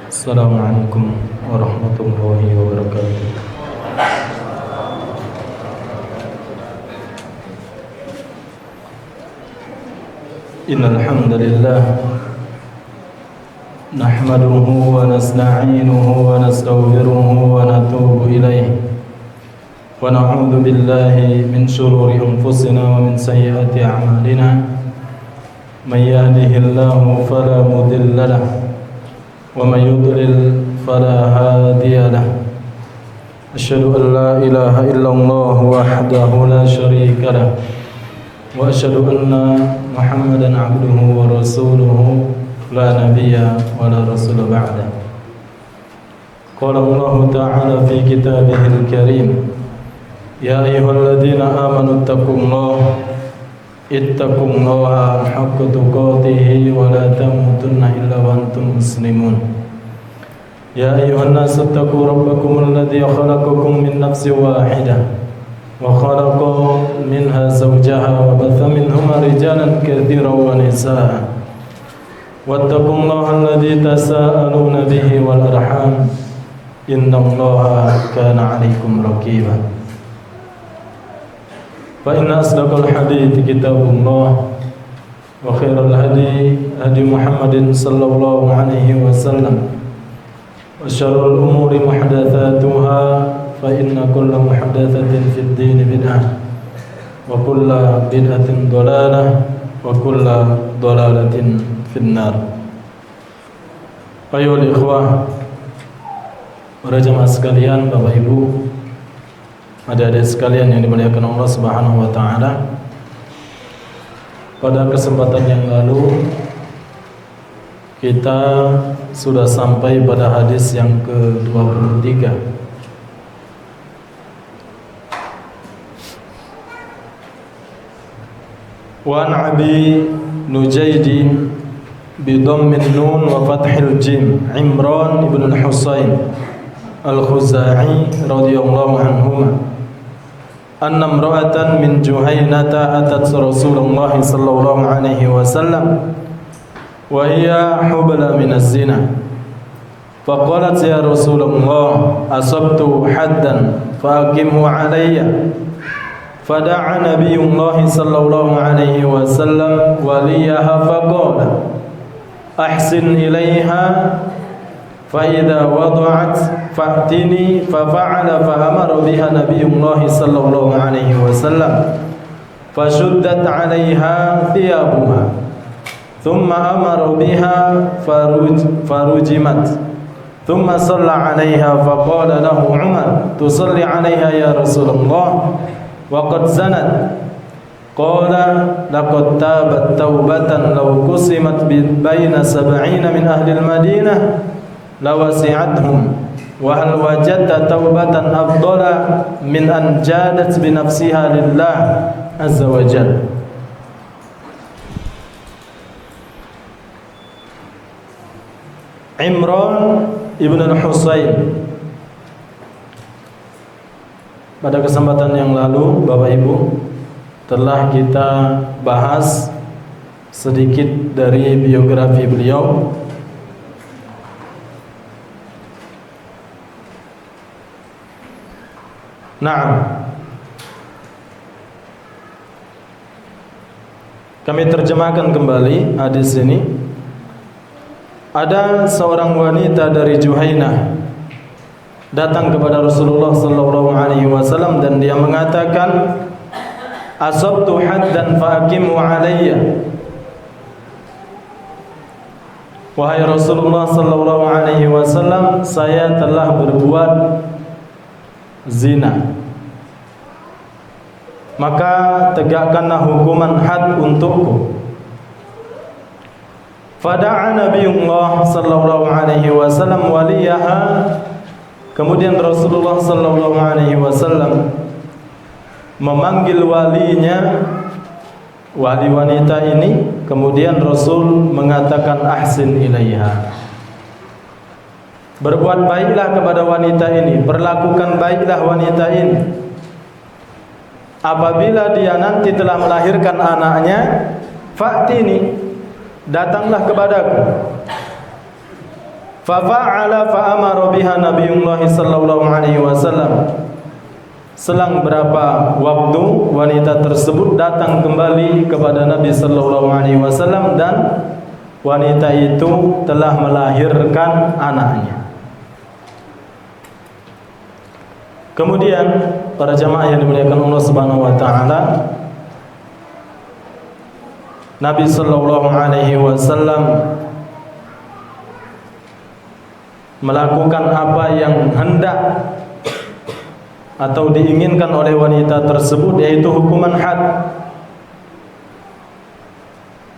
Assalamualaikum warahmatullahi wabarakatuh. Innal hamdalillah nahmaduhu wa nasta'inuhu wa nastaghfiruhu wa natubu ilayh wa na'udzu billahi min shururi anfusina wa min sayyiati a'malina may yahdihillahu fala mudilla lahu wa may yudlil fala hadiya lahu asyhadu an la ilaha illallah wahdahu la syarika lahu wa asyhadu anna Muhammadan abduhu wa rasuluhu la nabiyya wa la rasula ba'da. Qala Allah ta'ala fi kitabihil karim, ya ayyuhalladzina amanu ittaqullaha haqqa tuqatih wa la tamutunna illa wa antum muslimun. Ya ayyuhan nasu ittaqu rabbakumul ladzi khalaqakum min nafsin wahidah wa khalaqa minha zawjaha wa batha minhuma rijalan katsiran wa nisaa. Wattaqullaha alladzi tasaaluna bihi wal arham innallaha kana 'alaikum raqiba. Fa inna asdaqal hadithi kitabullah wa khairal hadi Muhammadin sallallahu alaihi wasallam wa syarrul umuri muhdatsatuha fa inna kulla muhdatsatin fid din bid'ah wa kulla bid'atin dhalalah wa kulla dhalalatin finnar. Ayohal ikhwah, para jemaah sekalian, Bapak Ibu, adik-adik sekalian yang dimuliakan Allah Subhanahu wa taala. Pada kesempatan yang lalu kita sudah sampai pada hadis yang ke-23. Wa an Abi Nujaydin bi dhammin nun wa fathil jim, Imran ibn al-Husayn al-Khuzai radhiyallahu anhuma, anna imra'atan min Juhaynata atat Rasulullah sallallahu alaihi wasallam wa hiya hubla min az-zina faqalat ya Rasulullah asabtu haddan faqimhu alayya. Fada'a Nabiyullah sallallahu alaihi wasallam waliyaha faqala ahsin ilaiha fa idza wada'at fa'tini fa fa'ala fa amara biha Nabiyullah sallallahu alaihi wasallam fashuddat 'alaiha thiyabuha thumma amara biha farujimat thumma shalla 'alaiha fa qala lahu Umar tusalli 'alaiha ya Rasulullah wa qad zanat. Qala laqad tabat taubatan law qusimat baina sab'ina min ahli al-Madinah lawasi'athum wa hal wajadta taubatan afdala min an jadat bi nafsiha lillah azza wa jalla. Imran ibn al-Husayn. Pada kesempatan yang lalu, Bapak Ibu, telah kita bahas sedikit dari biografi beliau. Nah, kami terjemahkan kembali hadis ini. Ada seorang wanita dari Juhaynah datang kepada Rasulullah sallallahu alaihi wasallam dan dia mengatakan, asabtu haddan fa'aqimu alayya. Wahai Rasulullah sallallahu alaihi wasallam, saya telah berbuat zina, maka tegakkanlah hukuman had untukku. Fada'a Nabiyullah sallallahu alaihi wasallam waliyaha. Kemudian Rasulullah sallallahu alaihi wasallam memanggil walinya, wali wanita ini. Kemudian Rasul mengatakan ahsin ilaiha, berbuat baiklah kepada wanita ini, perlakukan baiklah wanita ini. Apabila dia nanti telah melahirkan anaknya, fa'tini, datanglah kepadaku. Fa'ala fa'amara biha Nabiyullah sallallahu alaihi wasallam. Selang berapa waktu wanita tersebut datang kembali kepada Nabi sallallahu alaihi wasallam dan wanita itu telah melahirkan anaknya. Kemudian para jamaah yang dimuliakan Allah Subhanahu wa taala, Nabi sallallahu alaihi wasallam melakukan apa yang hendak atau diinginkan oleh wanita tersebut, yaitu hukuman had.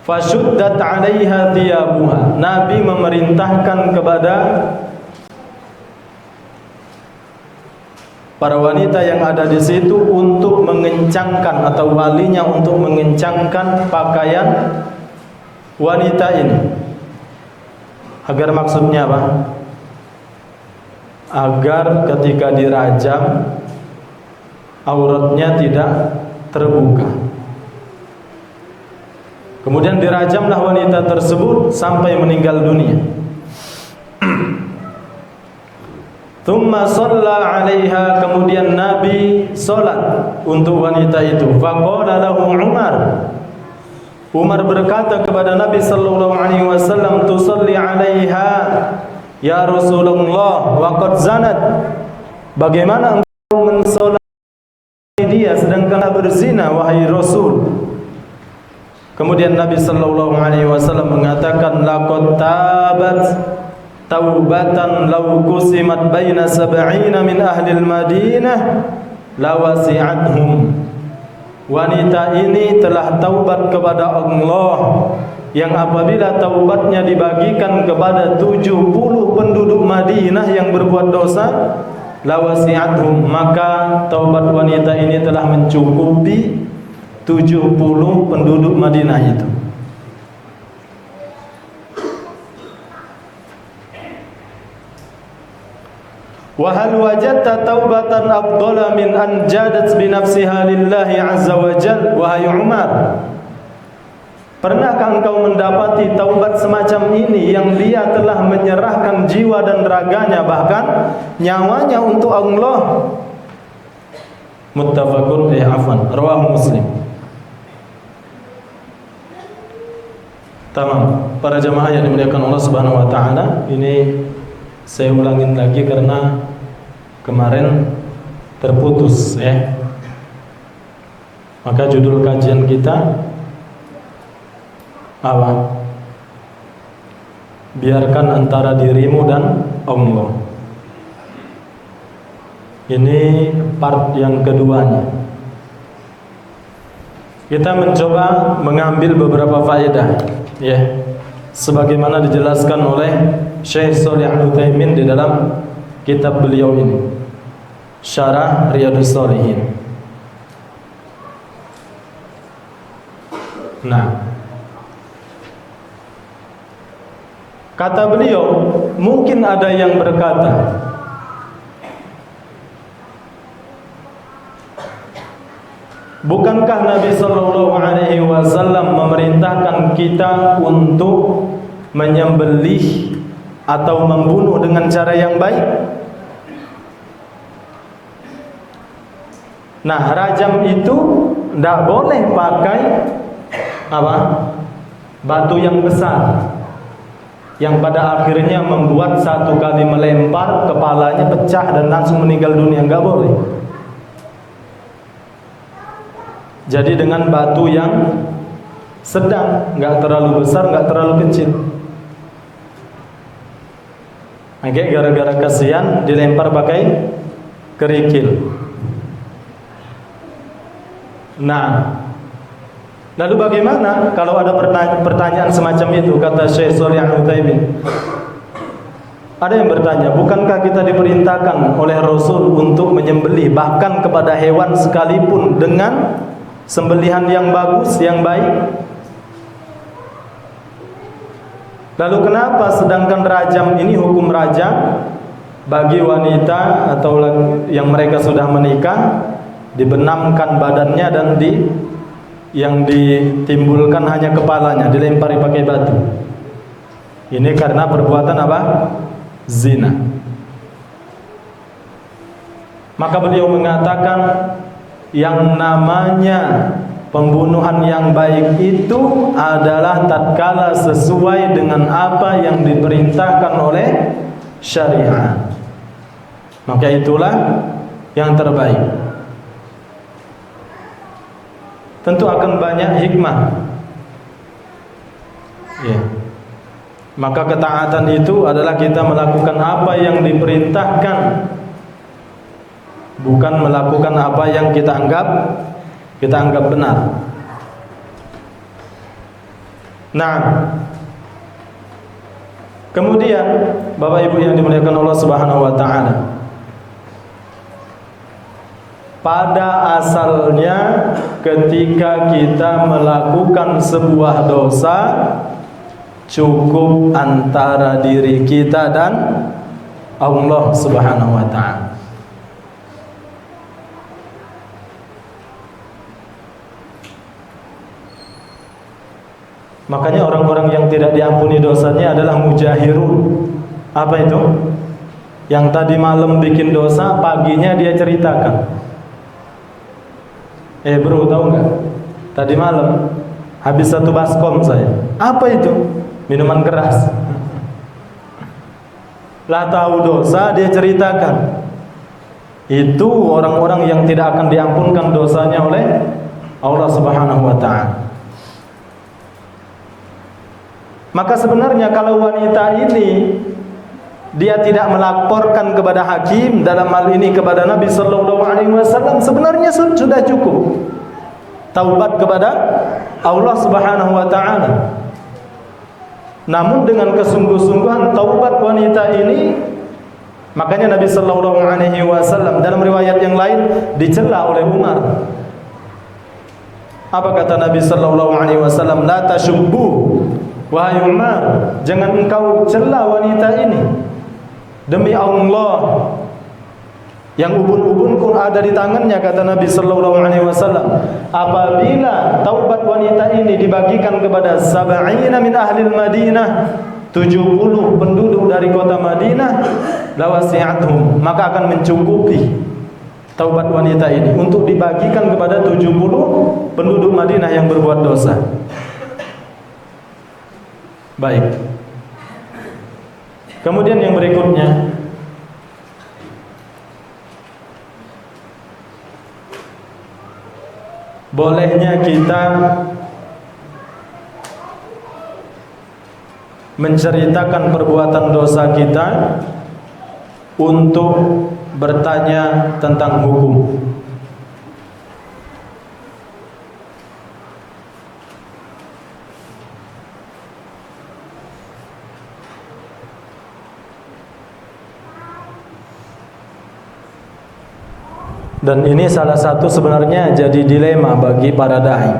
Fashuddat 'alaiha thiyabuha. Nabi memerintahkan kepada para wanita yang ada di situ untuk mengencangkan, atau walinya untuk mengencangkan pakaian wanita ini. Agar maksudnya apa? Agar ketika dirajam auratnya tidak terbuka. Kemudian dirajamlah wanita tersebut sampai meninggal dunia. Thumma shalla 'alaiha, kemudian Nabi salat untuk wanita itu. Faqala lahu Umar berkata kepada Nabi sallallahu alaihi wasallam, "Tusalli 'alaiha ya Rasulullah wa qad zanat." Bagaimana engkau mensolati dia sedangkan berzina, wahai Rasul? Kemudian Nabi sallallahu alaihi wasallam mengatakan, "Laqad tabat taubatan law qusimat baina sab'ina min ahli al-Madinah lawasi'athum." Wanita ini telah taubat kepada Allah, yang apabila taubatnya dibagikan kepada 70 penduduk Madinah yang berbuat dosa, lawasi'athum, maka taubat wanita ini telah mencukupi 70 penduduk Madinah itu. Wa hal wajadta taubatan afdala min an jadat bi nafsiha lillahi azza wa jalla, wahai Umar? Pernahkah engkau mendapati taubat semacam ini yang dia telah menyerahkan jiwa dan raganya, bahkan nyawanya untuk Allah? Muttafaqun rawahu Muslim. Tamam, para jamaah yang dimuliakan Allah Subhanahu wa taala, ini saya ulangin lagi karena kemarin terputus ya. Maka judul kajian kita apa? Biarkan antara dirimu dan Allah. Ini part yang keduanya. Kita mencoba mengambil beberapa faedah ya, sebagaimana dijelaskan oleh Syekh Shalih Al-Utsaimin di dalam kitab beliau ini, Syarah Riyadhus Shalihin. Nah, kata beliau, mungkin ada yang berkata, bukankah Nabi sallallahu alaihi wasallam memerintahkan kita untuk menyembelih atau membunuh dengan cara yang baik? Nah, rajam itu tidak boleh pakai apa? Batu yang besar, yang pada akhirnya membuat satu kali melempar kepalanya pecah dan langsung meninggal dunia. Enggak boleh. Jadi dengan batu yang sedang, enggak terlalu besar, enggak terlalu kecil. Agak gara-gara kasihan dilempar pakai kerikil. Nah, lalu bagaimana kalau ada pertanyaan semacam itu? Kata Syekh Shalih Al-Utsaimin, ada yang bertanya, bukankah kita diperintahkan oleh Rasul untuk menyembelih bahkan kepada hewan sekalipun dengan sembelihan yang bagus, yang baik? Lalu kenapa sedangkan rajam ini, hukum rajam bagi wanita atau yang mereka sudah menikah, dibenamkan badannya dan yang ditimbulkan hanya kepalanya, dilempari pakai batu? Ini karena perbuatan apa? zina. Maka beliau mengatakan yang namanya pembunuhan yang baik itu adalah tatkala sesuai dengan apa yang diperintahkan oleh syariat. Maka itulah yang terbaik. Tentu akan banyak hikmah. Ya. Maka ketaatan itu adalah kita melakukan apa yang diperintahkan, bukan melakukan apa yang kita anggap benar. Nah, kemudian Bapak Ibu yang dimuliakan Allah Subhanahu wa taala, pada asalnya ketika kita melakukan sebuah dosa, cukup antara diri kita dan Allah Subhanahu wa taala. Makanya orang-orang yang tidak diampuni dosanya adalah mujahirun. Apa itu? Yang tadi malam bikin dosa, paginya dia ceritakan. Bro, tahu nggak? Tadi malam habis 1 baskom saya. Apa itu? Minuman keras. Lah tahu dosa dia ceritakan. Itu orang-orang yang tidak akan diampunkan dosanya oleh Allah Subhanahu wa taala. Maka sebenarnya kalau wanita ini dia tidak melaporkan kepada hakim, dalam hal ini kepada Nabi sallallahu alaihi wasallam, sebenarnya sudah cukup taubat kepada Allah Subhanahu wa taala. Namun dengan kesungguh-sungguhan taubat wanita ini, makanya Nabi sallallahu alaihi wasallam dalam riwayat yang lain dicela oleh Umar. Apa kata Nabi sallallahu alaihi wasallam? La tashubbu, wahai Umar, jangan engkau cela wanita ini. Demi Allah, yang ubun-ubun ada di tangannya, kata Nabi sallallahu alaihi wasallam. Apabila taubat wanita ini dibagikan kepada 70 min ahli Madinah, 70 penduduk dari kota Madinah, lawasi'athum, maka akan mencukupi taubat wanita ini untuk dibagikan kepada 70 penduduk Madinah yang berbuat dosa. Baik. Kemudian yang berikutnya, bolehnya kita menceritakan perbuatan dosa kita untuk bertanya tentang hukum. Dan ini salah satu sebenarnya jadi dilema bagi para dai.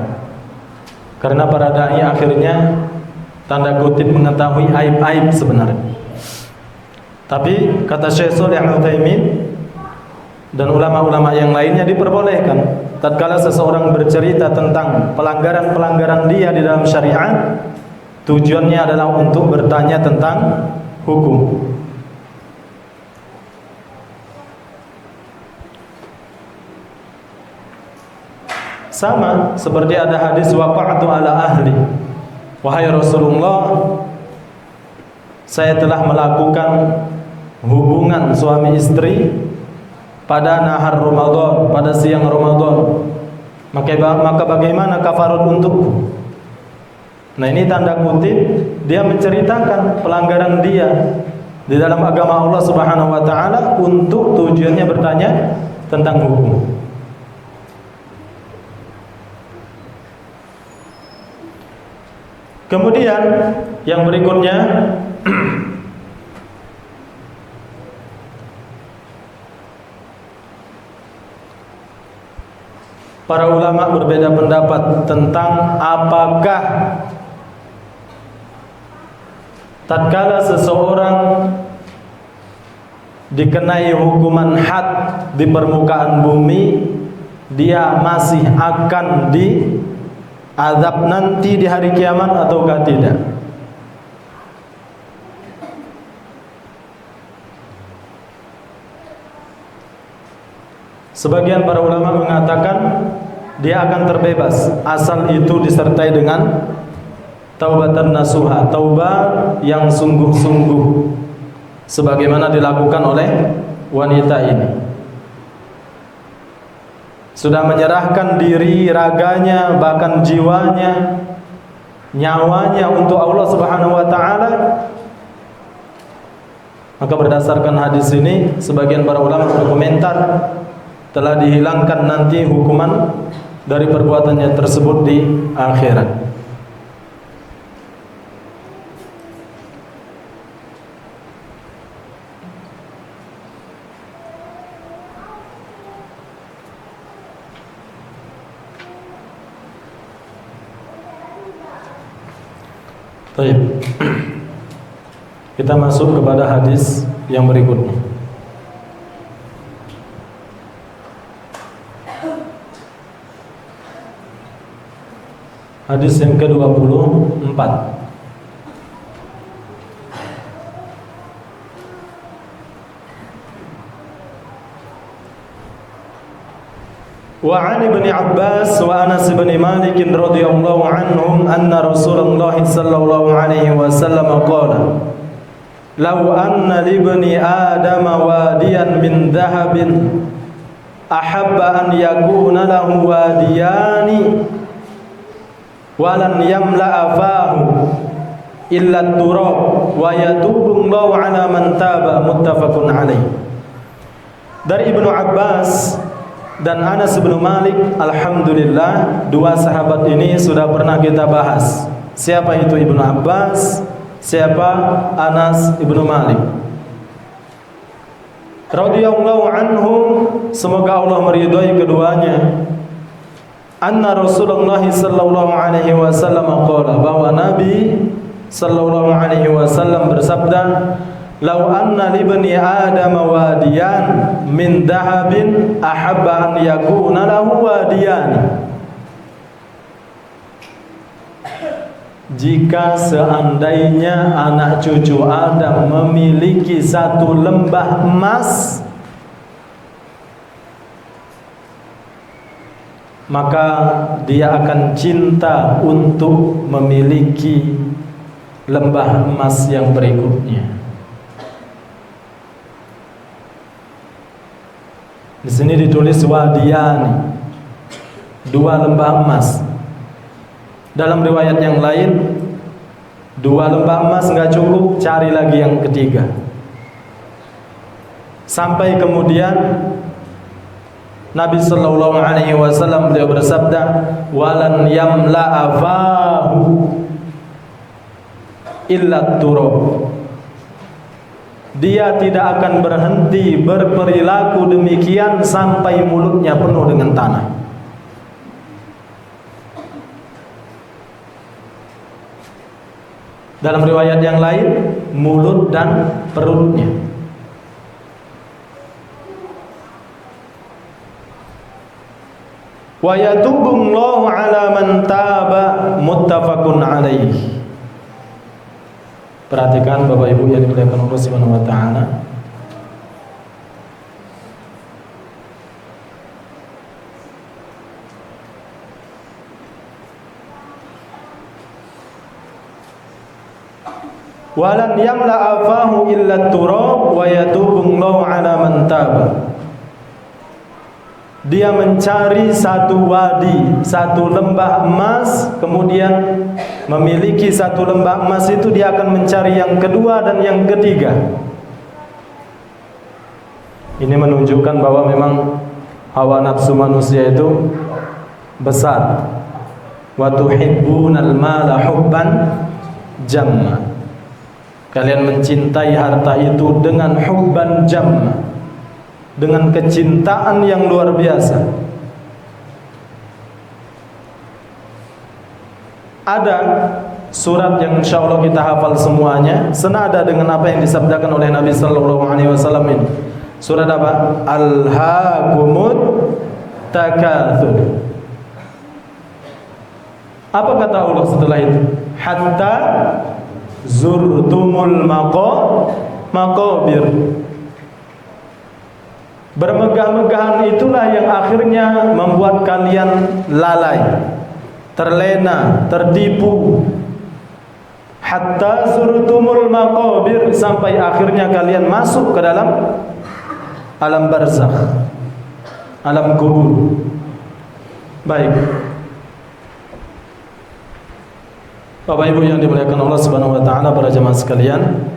Karena para dai akhirnya tanda kutip mengetahui aib-aib sebenarnya. Tapi kata Syekh Shalih Al-Utsaimin dan ulama-ulama yang lainnya, diperbolehkan tatkala seseorang bercerita tentang pelanggaran-pelanggaran dia di dalam syariat, tujuannya adalah untuk bertanya tentang hukum. Sama seperti ada hadis waqa'tu ala ahli, wahai Rasulullah, saya telah melakukan hubungan suami istri pada nahar Ramadan, pada siang Ramadan. Maka bagaimana kafarat untukku? Nah, ini tanda kutip dia menceritakan pelanggaran dia di dalam agama Allah Subhanahu wa taala untuk tujuannya bertanya tentang hukum. Kemudian yang berikutnya, para ulama berbeda pendapat tentang apakah tatkala seseorang dikenai hukuman had di permukaan bumi, dia masih akan diazab nanti di hari kiamat, ataukah tidak. Sebagian para ulama mengatakan dia akan terbebas asal itu disertai dengan taubatan nasuha, taubat yang sungguh-sungguh sebagaimana dilakukan oleh wanita ini. Sudah menyerahkan diri, raganya, bahkan jiwanya, nyawanya untuk Allah Subhanahu wa taala. Maka berdasarkan hadis ini, sebagian para ulama berkomentar telah dihilangkan nanti hukuman dari perbuatannya tersebut di akhirat. Baik. Kita masuk kepada hadis yang berikutnya. Hadis yang ke-24. Wa 'an Ibnu Abbas wa Anas bin Malik radhiyallahu anhum anna Rasulullah sallallahu alaihi wasallam qala law anna li ibni Adam wadiyan min dhahabin ahabba an yakuna lahu wadiyani walan yamla'a fahu illa turab wa yatubu Allahu 'ala man taba, muttafaqun alaih. Dari Ibnu Abbas dan Anas bin Malik, alhamdulillah dua sahabat ini sudah pernah kita bahas. Siapa itu Ibnu Abbas? Siapa Anas bin Malik? Radhiyallahu anhum, semoga Allah meridhai keduanya. Anna Rasulullah sallallahu alaihi wasallam qala, bahwa Nabi sallallahu alaihi wasallam bersabda, "Lau anna li bani Adam wadiyan min dahabin ahabba an yakuna lahu wadiyan." Jika seandainya anak cucu Adam memiliki satu lembah emas, maka dia akan cinta untuk memiliki lembah emas yang berikutnya. Di sini ditulis wadiyani, dua lembah emas. Dalam riwayat yang lain, dua lembah emas nggak cukup, cari lagi yang ketiga. Sampai kemudian Nabi sallallahu alaihi wasallam beliau bersabda, "Walan yamla'a fahu illa turab." Dia tidak akan berhenti berperilaku demikian sampai mulutnya penuh dengan tanah. Dalam riwayat yang lain, mulut dan perutnya. Wa yatubullahu 'ala man taba, muttafaqun alaih. Perhatikan Bapak Ibu yang dimuliakan Allah Subhanahu wa taala. Walan yamla'a fahu illa turab wa yatubullahu 'ala man taba. Dia mencari satu wadi, satu lembah emas, kemudian memiliki satu lembah emas itu dia akan mencari yang kedua dan yang ketiga. Ini menunjukkan bahwa memang hawa nafsu manusia itu besar. Wa tuhibbunal mala hubban jamma. Kalian mencintai harta itu dengan hubban jamma, dengan kecintaan yang luar biasa. Ada surat yang insya Allah kita hafal semuanya, senada dengan apa yang disabdakan oleh Nabi Sallallahu Alaihi Wasallam ini. Surat apa? Alhaakumut takatsur. Apa kata Allah setelah itu? Hatta zurtumul maqabir. Bermegah-megahan itulah yang akhirnya membuat kalian lalai, terlena, tertipu. Hatta zurtumul maqabir, sampai akhirnya kalian masuk ke dalam alam barzakh, alam kubur. Baik, Bapak Ibu yang dimuliakan Allah Subhanahu wa taala, para jemaah sekalian,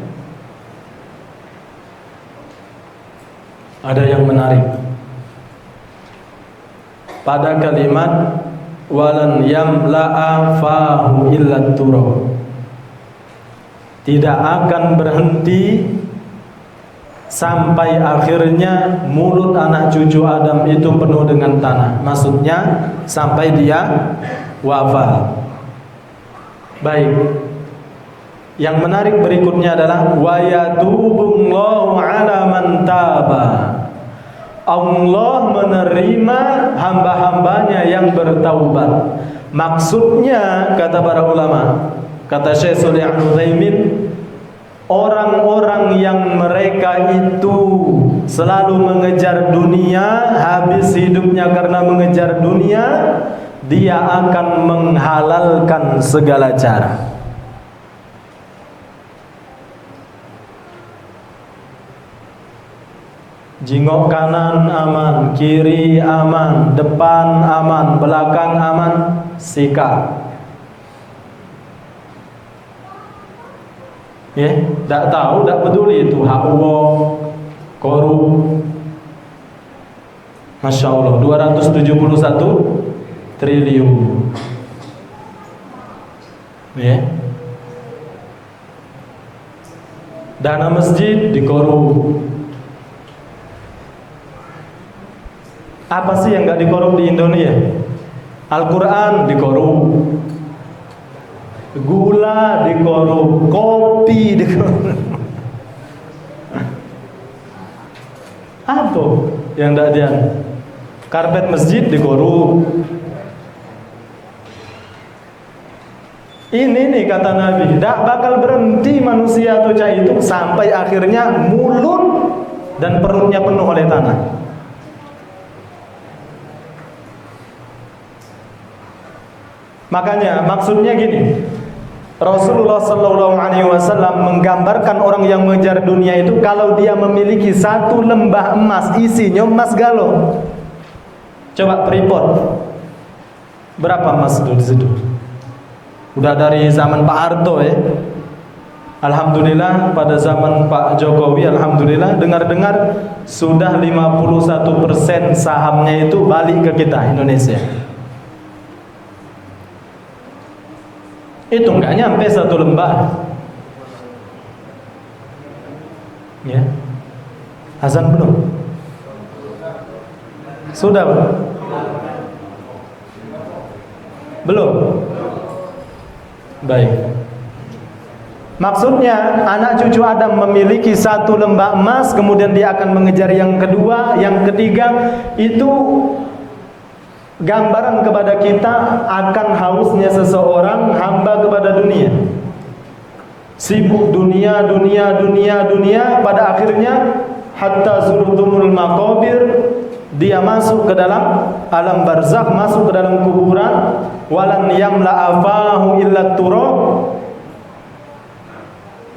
ada yang menarik pada kalimat walan yamla'a fahu illa turab. Tidak akan berhenti sampai akhirnya mulut anak cucu Adam itu penuh dengan tanah. Maksudnya sampai dia wafat. Baik, yang menarik berikutnya adalah wa yatubullahu 'ala man taba. Allah menerima hamba-hambanya yang bertaubat. Maksudnya, kata para ulama, kata Syekh Shalih Al-Utsaimin, orang-orang yang mereka itu selalu mengejar dunia, habis hidupnya karena mengejar dunia, dia akan menghalalkan segala cara. Jingok kanan aman, kiri aman, depan aman, belakang aman, sikat. Ya, tak tahu, tak peduli itu hak Allah, korup. Masya Allah, 271 triliun. Ya. Dana masjid dikorup. Apa sih yang nggak dikorup di Indonesia? Al-Quran dikorup, gula dikorup, kopi dikorup. Apa yang tidak dia? Karpet masjid dikorup. Ini nih kata Nabi, tidak bakal berhenti manusia atau cah itu sampai akhirnya mulut dan perutnya penuh oleh tanah. Makanya maksudnya gini, Rasulullah Sallallahu Alaihi Wasallam menggambarkan orang yang mengejar dunia itu kalau dia memiliki satu lembah emas, isinya emas galon. Coba Freeport, berapa emas itu di situ? Udah dari zaman Pak Harto ya. Alhamdulillah pada zaman Pak Jokowi, alhamdulillah dengar-dengar sudah 51% sahamnya itu balik ke kita Indonesia. Itu nggak nyampe satu lembah. Ya, azan belum? Sudah belum? Baik. Maksudnya anak cucu Adam memiliki satu lembah emas, kemudian dia akan mengejar yang kedua, yang ketiga. Itu gambaran kepada kita akan hausnya seseorang hamba kepada dunia. Sibuk dunia, pada akhirnya hatta zurtumul maqabir, dia masuk ke dalam alam barzakh, masuk ke dalam kuburan. Walan yamla afahu illa turab.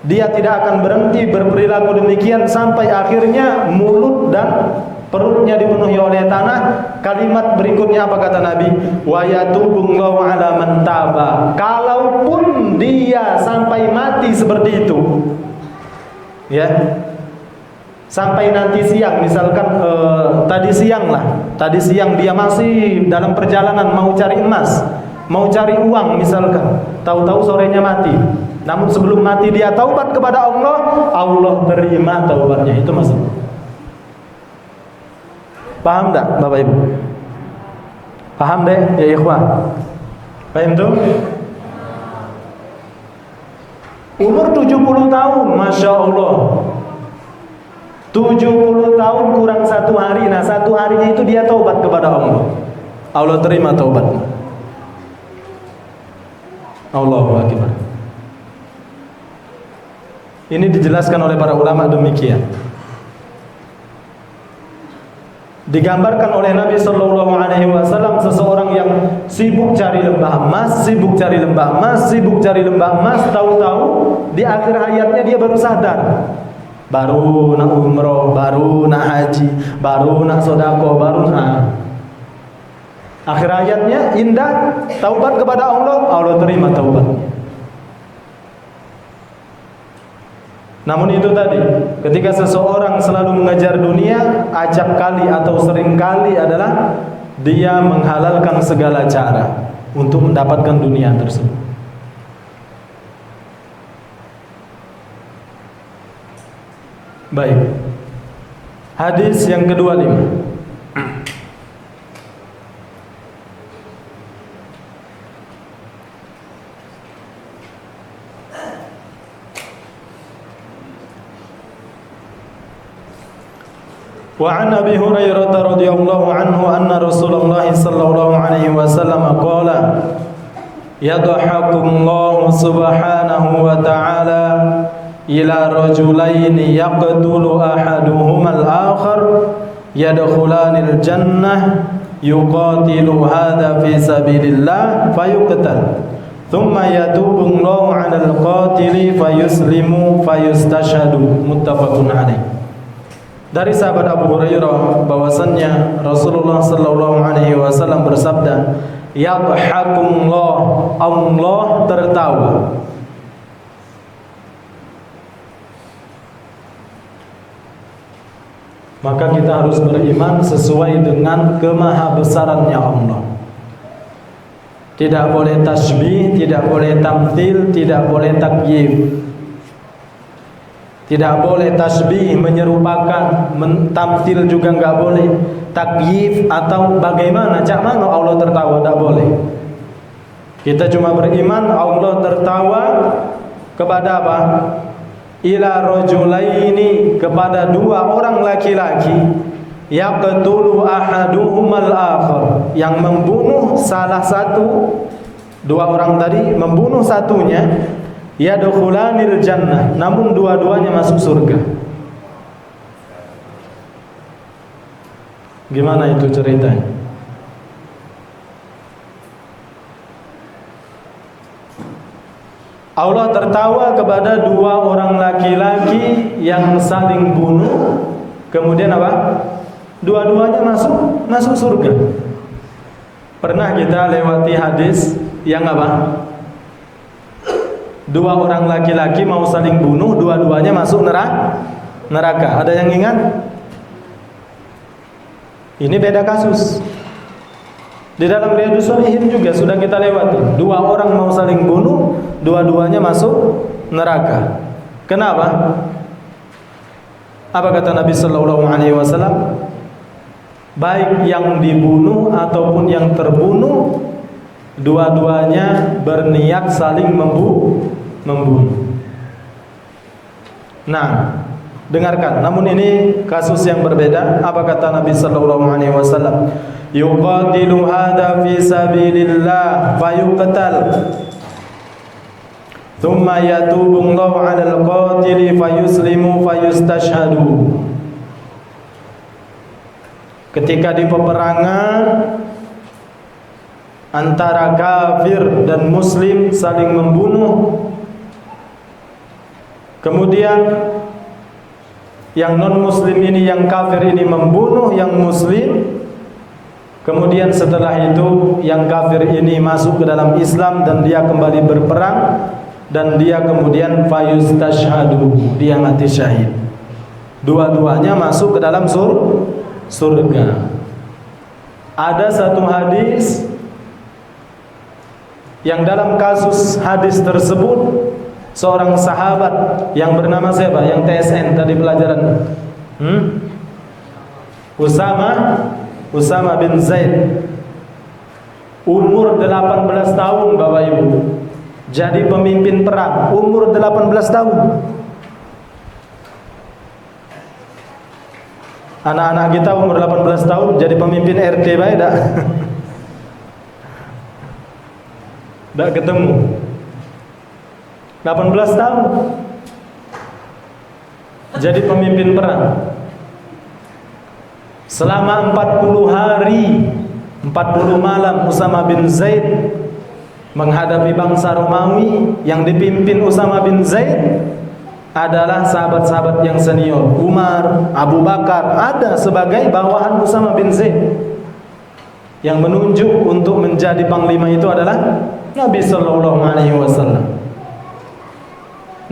Dia tidak akan berhenti berperilaku demikian sampai akhirnya mulut dan perutnya dipenuhi oleh tanah. Kalimat berikutnya apa kata Nabi? Wa yatubullahu 'ala man taba. Kalaupun dia sampai mati seperti itu, ya, sampai nanti siang, misalkan tadi siang dia masih dalam perjalanan mau cari emas, mau cari uang misalkan, tahu-tahu sorenya mati. Namun sebelum mati dia taubat kepada Allah, Allah terima taubatnya. Itu maksudnya. Paham tak Bapak Ibu? Paham deh ya ikhwah? Paham tuh? Umur 70 tahun, Masya Allah. 70 tahun kurang 1 hari. Nah 1 harinya itu dia taubat kepada Allah. Allah terima taubatnya. Allahu Akbar. Ini dijelaskan oleh para ulama demikian. Digambarkan oleh Nabi Shallallahu Alaihi Wasallam seseorang yang sibuk cari lembah emas, sibuk cari lembah emas, sibuk cari lembah emas, tahu-tahu di akhir hayatnya dia baru sadar, baru nak umroh, baru nak haji, baru nak sodako, baru nak akhir hayatnya indah, taubat kepada Allah, Allah terima taubatnya. Namun itu tadi, ketika seseorang selalu mengejar dunia, acap kali atau sering kali adalah dia menghalalkan segala cara untuk mendapatkan dunia tersebut. Baik. Hadis yang ke-25. وعن أبي هريرة رضي الله عنه أن رسول الله صلى الله عليه وسلم قال يضحك الله سبحانه وتعالى إلى رجلين يقتل أحدهما الآخر يدخلان الجنة يقاتل هذا في سبيل الله فيقتل ثم يتوب الله على القاتل فيسلم فيستشهد متفق عليه. Dari sahabat Abu Hurairah bahwasannya Rasulullah sallallahu alaihi wasallam bersabda, yadhakumullah, Allah tertawa. Maka kita harus beriman sesuai dengan kemahabesarannya Allah. Tidak boleh tasbih, tidak boleh tamthil, tidak boleh takyif. Tidak boleh tasbih menyerupakan, tamthil juga enggak boleh, takyif atau bagaimana, cak mana Allah tertawa, enggak boleh. Kita cuma beriman Allah tertawa kepada apa? Ila rajulaini, kepada dua orang laki-laki, yaqtulu ahaduhumal akhar, yang membunuh salah satu, dua orang tadi membunuh satunya, yadkhulanil jannah, namun dua-duanya masuk surga. Gimana itu ceritanya? Allah tertawa kepada dua orang laki-laki yang saling bunuh, kemudian apa? Dua-duanya masuk surga. Pernah kita lewati hadis yang apa? Dua orang laki-laki mau saling bunuh, dua-duanya masuk neraka. Ada yang ingat? Ini beda kasus. Di dalam Riyadhus Shalihin juga sudah kita lewati. Dua orang mau saling bunuh, dua-duanya masuk neraka. Kenapa? Apa kata Nabi sallallahu alaihi wasallam? Baik yang dibunuh ataupun yang terbunuh, dua-duanya berniat saling membunuh. Nah, dengarkan. Namun ini kasus yang berbeda. Apa kata Nabi sallallahu alaihi wasallam? Yuqatilu hadza fi sabilillah fayuqtal. Thumma yatubu Allahu 'alal qatili fayuslimu fayustashhadu. Ketika di peperangan antara kafir dan muslim saling membunuh, kemudian yang non muslim ini, yang kafir ini membunuh yang muslim, kemudian setelah itu yang kafir ini masuk ke dalam Islam dan dia kembali berperang, dan dia kemudian fayustashhadu, dia mati syahid. Dua-duanya masuk ke dalam surga. Ada satu hadis yang dalam kasus hadis tersebut seorang sahabat yang bernama siapa? Yang TSN tadi pelajaran. Usama bin Zaid, umur 18 tahun Bapak Ibu, jadi pemimpin perang, umur 18 tahun. Anak-anak kita umur 18 tahun jadi pemimpin RT baik dah. Dah ketemu 18 tahun jadi pemimpin perang. Selama 40 hari 40 malam Usama bin Zaid menghadapi bangsa Romawi. Yang dipimpin Usama bin Zaid adalah sahabat-sahabat yang senior. Umar, Abu Bakar ada sebagai bawahan Usama bin Zaid. Yang menunjuk untuk menjadi panglima itu adalah Nabi sallallahu alaihi wasallam.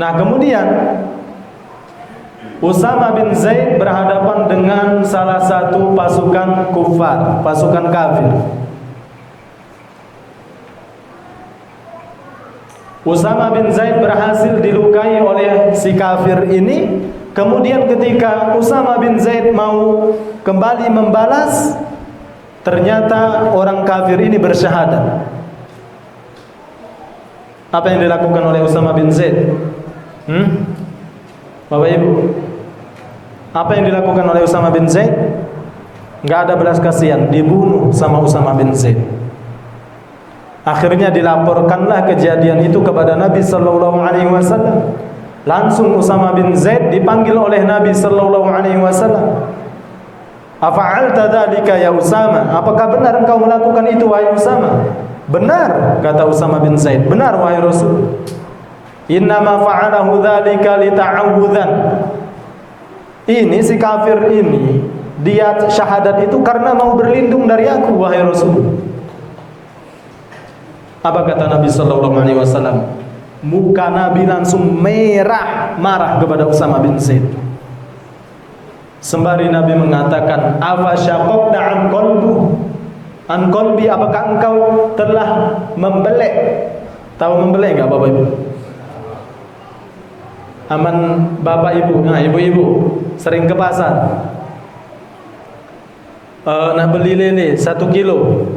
Nah, kemudian Usama bin Zaid berhadapan dengan salah satu pasukan kufar, pasukan kafir. Usama bin Zaid berhasil dilukai oleh si kafir ini. Kemudian ketika Usama bin Zaid mau kembali membalas, ternyata orang kafir ini bersyahadat. Apa yang dilakukan oleh Usama bin Zaid? Bapak Ibu, apa yang dilakukan oleh Usama bin Zaid? Enggak ada belas kasihan, dibunuh sama Usama bin Zaid. Akhirnya dilaporkanlah kejadian itu kepada Nabi sallallahu alaihi wasallam. Langsung Usama bin Zaid dipanggil oleh Nabi sallallahu alaihi wasallam. Afa'alta dzalika ya Usama? Apakah benar engkau melakukan itu wahai Usama? Benar, kata Usama bin Zaid. Benar wahai Rasul. Innama fa'alahu dzalika lita'awudzan. Ini si kafir ini, dia syahadat itu karena mau berlindung dari aku wahai Rasul. Apa kata Nabi sallallahu alaihi wasallam? Muka Nabi langsung merah, marah kepada Usama bin Zaid. Sembari Nabi mengatakan, "Afa syaqaqta an qalbi, apakah engkau telah membelek?" Tahu membelek enggak Bapak Ibu? Aman Bapak Ibu, nah ibu-ibu sering ke pasar, nak beli lele 1 kilo.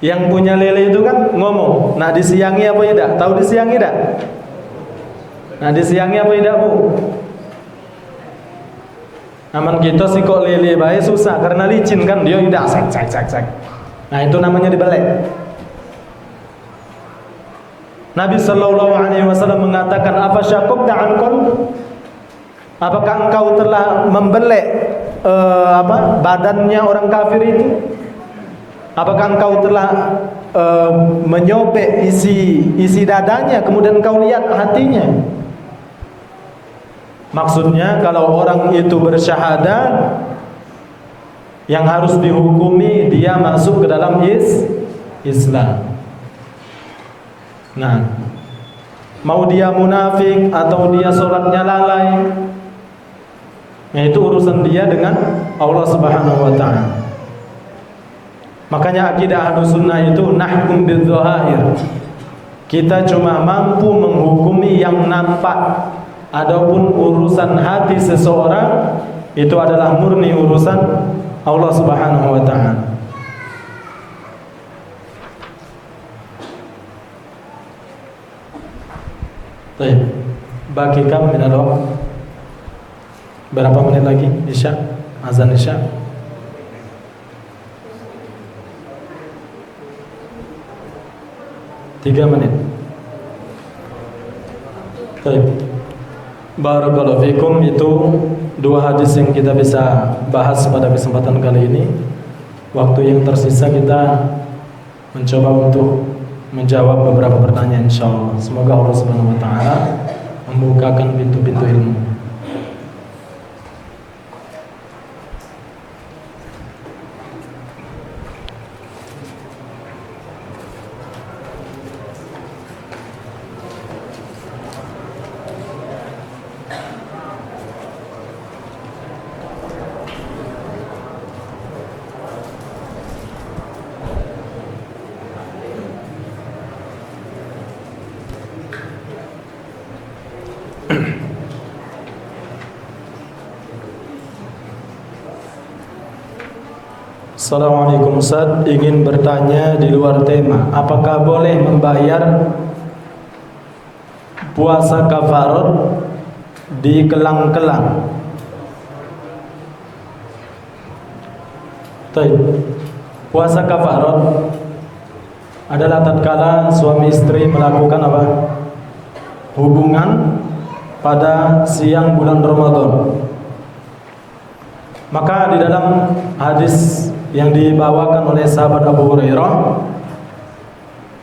Yang punya lele itu kan ngomong, nak disiangi apa tidak? Tahu disiangi tidak? Nah, disiangi apa tidak, Bu? Aman kita sih kok lele bae susah karena licin kan, dia tidak sek. Nah, itu namanya dibelek. Nabi sallallahu alaihi wasallam mengatakan, "Apa syaqaqta an qalb?" Apakah engkau telah membelek badannya orang kafir itu? Apakah engkau telah menyobek isi dadanya, kemudian engkau lihat hatinya? Maksudnya kalau orang itu bersyahadat, yang harus dihukumi dia masuk ke dalam Islam. Nah, mau dia munafik atau dia sholatnya lalai, itu urusan dia dengan Allah Subhanahu wa ta'ala. Makanya akidah Ahlussunnah itu nahkum bidzahir. Kita cuma mampu menghukumi yang nampak. Adapun urusan hati seseorang itu adalah murni urusan Allah Subhanahu wa ta'ala. Baik, bagi kam min al-waqt. Berapa menit lagi Isya? Azan Isya. 3 menit. Baik. Barakallahu fikum. Itu 2 hadis yang kita bisa bahas pada kesempatan kali ini. Waktu yang tersisa kita mencoba untuk menjawab beberapa pertanyaan insyaallah. Semoga Allah Subhanahu wa taala membukakan pintu-pintu ilmu. Assalamualaikum Ustaz, ingin bertanya di luar tema, apakah boleh membayar puasa kafarat di kelang-kelang? Puasa kafarat adalah tatkala suami istri melakukan apa? Hubungan pada siang bulan Ramadan. Maka di dalam hadis yang dibawakan oleh sahabat Abu Hurairah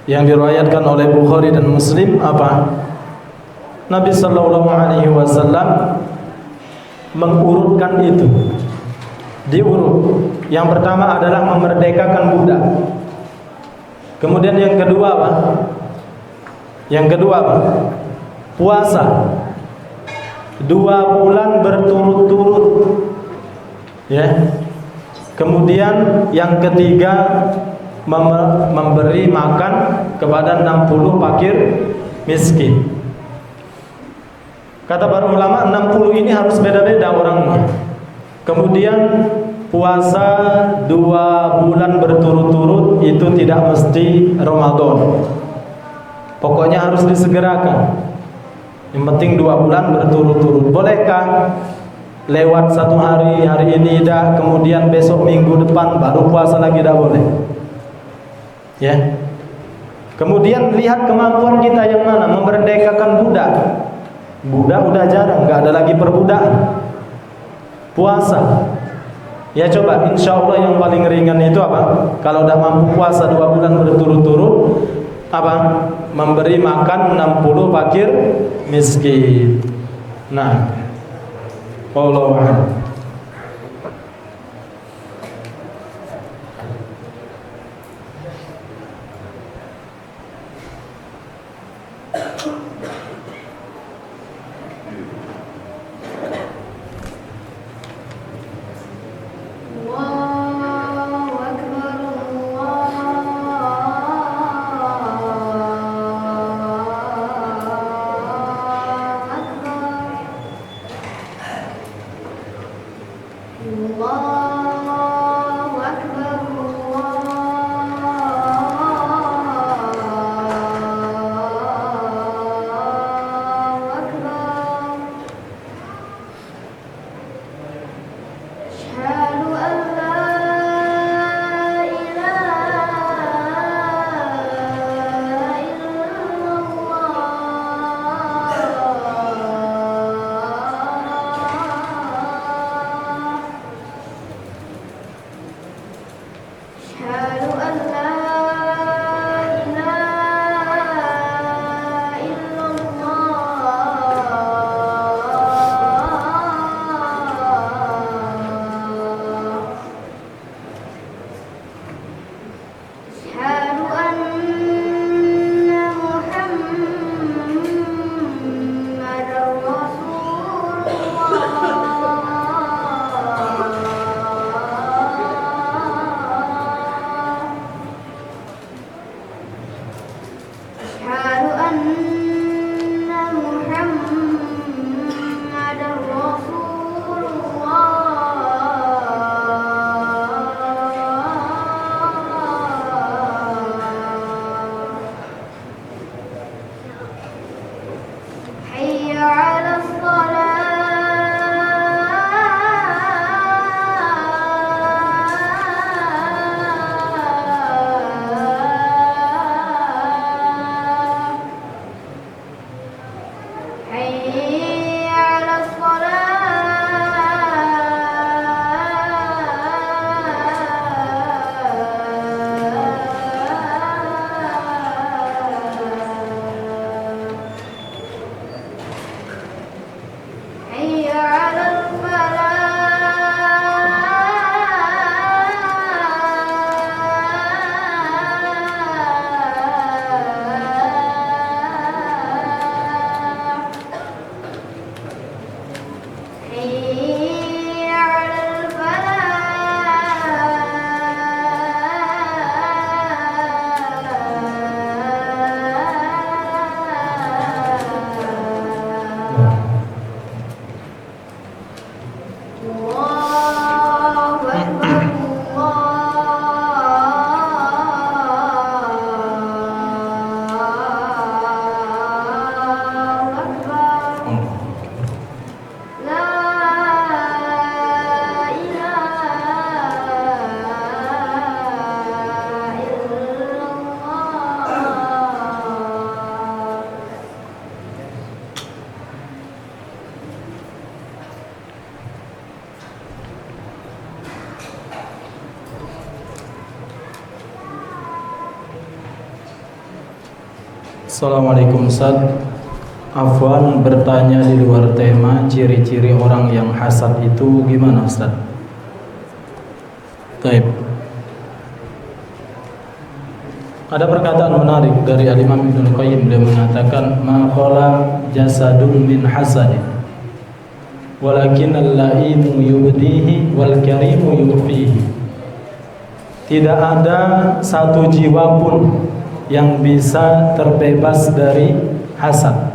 yang diriwayatkan oleh Bukhari dan Muslim, apa? Nabi sallallahu alaihi wasallam mengurutkan itu. Diurut. Yang pertama adalah memerdekakan budak. Kemudian yang kedua apa? Yang kedua apa? Puasa 2 bulan berturut-turut. Ya. Kemudian yang ketiga memberi makan kepada 60 fakir miskin. Kata para ulama 60 ini harus beda-beda orangnya. Kemudian puasa 2 bulan berturut-turut itu tidak mesti Ramadan. Pokoknya harus disegerakan. Yang penting 2 bulan berturut-turut. Bolehkah lewat 1 hari, hari ini dah, kemudian besok minggu depan baru puasa lagi? Dah boleh. Ya. Kemudian lihat kemampuan kita yang mana, memerdekakan budak. Budak udah jarang, nggak ada lagi perbudakan. Puasa, ya coba, insya Allah yang paling ringan itu apa? Kalau udah mampu puasa 2 bulan berturut-turut, apa? Memberi makan 60 fakir miskin. Nah, wallahu a'lam. Assalamualaikum Ustaz. Afwan bertanya di luar tema, ciri-ciri orang yang hasad itu gimana Ustaz? Baik. Ada perkataan menarik dari Al-Imam Ibnu Qayyim, beliau mengatakan ma khala jasadun min hasadin walakin al-laimu yubdihi wal karimu yufihi. Tidak ada satu jiwa pun yang bisa terbebas dari hasad.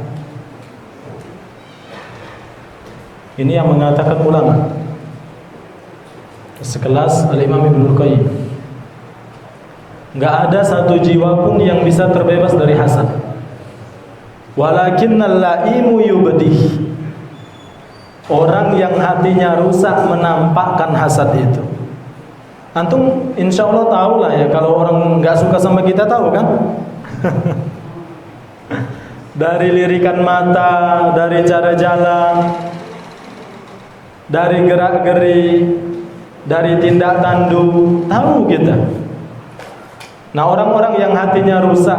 Ini yang mengatakan ulama sekelas Al-Imam Ibnu Qayyim. Enggak ada satu jiwa pun yang bisa terbebas dari hasad. Walakinnal laimu yubdih. Orang yang hatinya rusak menampakkan hasad itu. Antum insya Allah tahu lah ya, kalau orang nggak suka sama kita tahu kan? Dari lirikan mata, dari cara jalan, dari gerak-geri, dari tindak tanduk, tahu kita. Nah, orang-orang yang hatinya rusak,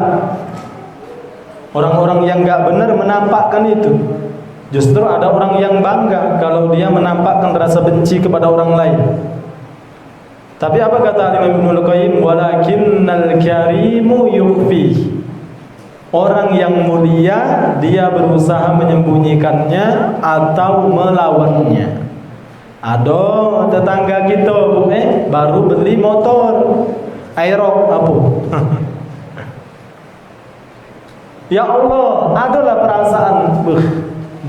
orang-orang yang nggak benar menampakkan itu. Justru ada orang yang bangga kalau dia menampakkan rasa benci kepada orang lain. Tapi apa kata Imam Ibnu Qayyim? Walakinnal karimu yukhfi. Orang yang mulia dia berusaha menyembunyikannya atau melawannya. Aduh, tetangga kita baru beli motor Aerox apa? Ya Allah, adalah perasaan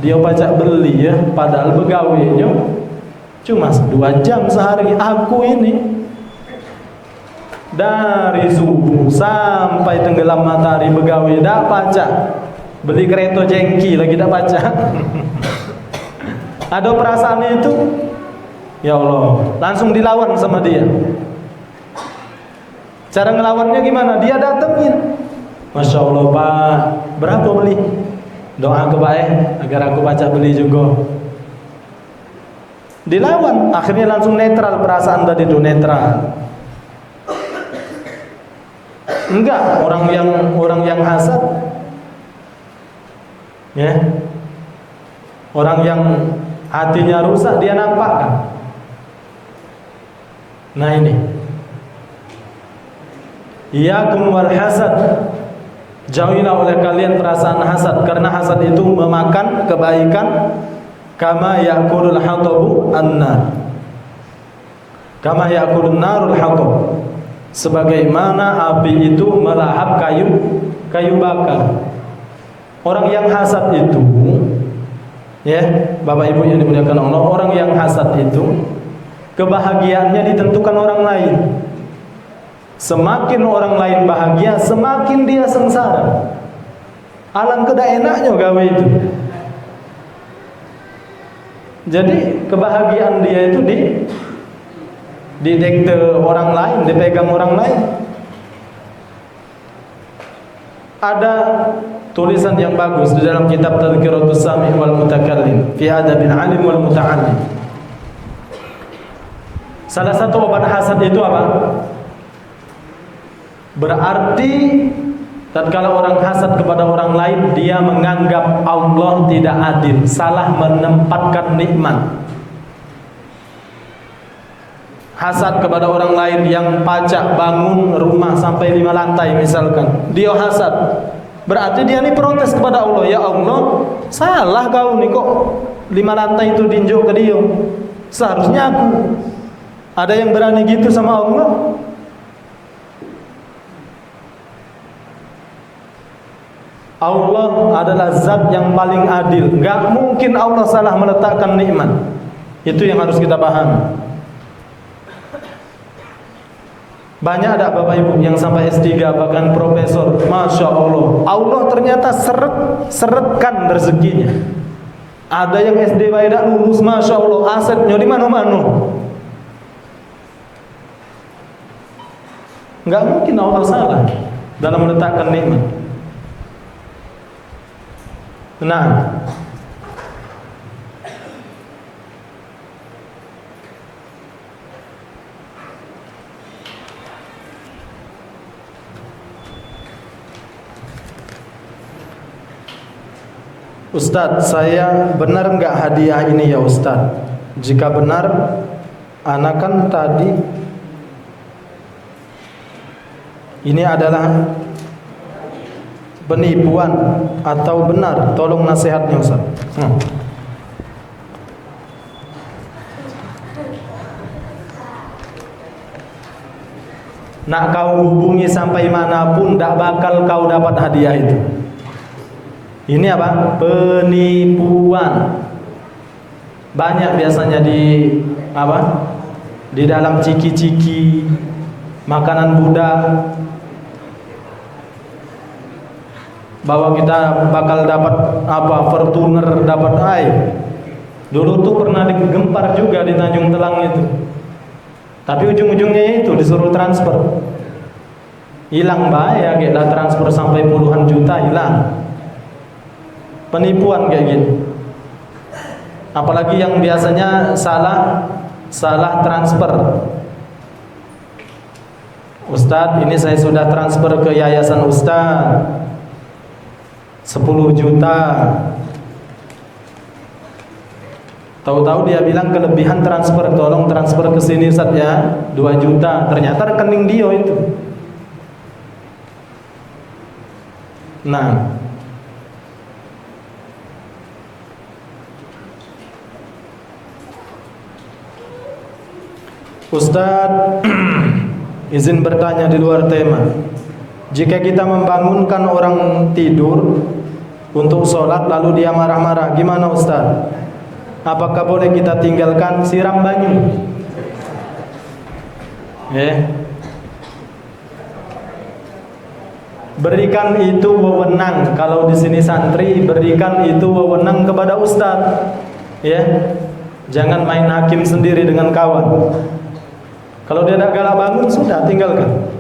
dia pajak beli ya, padahal begawainya cuma 2 jam sehari. Aku ini dari subuh sampai tenggelam matahari begawe dak pajak, beli kereta jengki lagi dak pajak. Ada perasaan itu, ya Allah, langsung dilawan sama dia. Cara ngelawannya gimana? Dia datengin. Masya Allah Pak, berapa beli? Doa ke Pak agar aku baca beli juga. Dilawan, akhirnya langsung netral perasaan tadi itu, netral. Enggak, orang yang hasad, ya, orang yang hatinya rusak dia nampakkan. Nah ini, iyakum wal hasad, jauhilah oleh kalian perasaan hasad, karena hasad itu memakan kebaikan. Kama ya'kulul hatabu an-nar, kama ya'kulun narul hatab, sebagaimana api itu melahap kayu bakar. Orang yang hasad itu, ya Bapak Ibu yang dimuliakan Allah, orang yang hasad itu kebahagiaannya ditentukan orang lain. Semakin orang lain bahagia, semakin dia sengsara. Alangkah enaknya gawe itu. Jadi kebahagiaan dia itu didekte orang lain, dipegang orang lain. Ada tulisan yang bagus di dalam kitab Tadhkiratus Sami' wal Mutakallim fi Adabil Alim wal Muta'allim. Salah satu obat hasad itu apa? Berarti tatkala orang hasad kepada orang lain, dia menganggap Allah tidak adil, salah menempatkan nikmat. Hasad kepada orang lain yang pacak bangun rumah sampai 5 lantai misalkan, dia hasad, berarti dia ini protes kepada Allah. Ya Allah, salah kau nih kok 5 lantai itu diinjak ke dia, seharusnya aku. Ada yang berani gitu sama Allah? Allah adalah zat yang paling adil. Gak mungkin Allah salah meletakkan nikmat. Itu yang harus kita pahami. Banyak ada Bapak Ibu yang sampai S3 bahkan profesor, Masya Allah, Allah ternyata seretkan rezekinya. Ada yang SD tidak lulus, Masya Allah, asetnya di mana-mana. Gak mungkin Allah salah dalam meletakkan nikmat. Nah, Ustadz, saya benar nggak hadiah ini ya Ustadz? Jika benar, anak kan tadi ini adalah penipuan atau benar? Tolong nasihatnya Ustadz. Nak kau hubungi sampai manapun, tak bakal kau dapat hadiah itu. Ini apa? Penipuan. Banyak biasanya di apa? Di dalam ciki-ciki, makanan budak, bahwa kita bakal dapat apa? Fortuner, dapat Dulu tuh pernah digempar juga di Tanjung Telang itu. Tapi ujung-ujungnya itu disuruh transfer. Hilang bahaya, kayak transfer sampai puluhan juta hilang. Penipuan kayak gitu. Apalagi yang biasanya salah transfer. Ustadz, ini saya sudah transfer ke yayasan Ustadz 10 juta. Tahu-tahu dia bilang kelebihan transfer, tolong transfer ke sini Ustadz ya, 2 juta. Ternyata rekening dia itu. Nah, Ustadz, izin bertanya di luar tema. Jika kita membangunkan orang tidur untuk sholat lalu dia marah-marah, gimana Ustadz? Apakah boleh kita tinggalkan? Siram banyu. Berikan itu wewenang. Kalau di sini santri, berikan itu wewenang kepada Ustadz. Jangan main hakim sendiri dengan kawan. Kalau dia tidak galak bangun, sudah tinggalkan.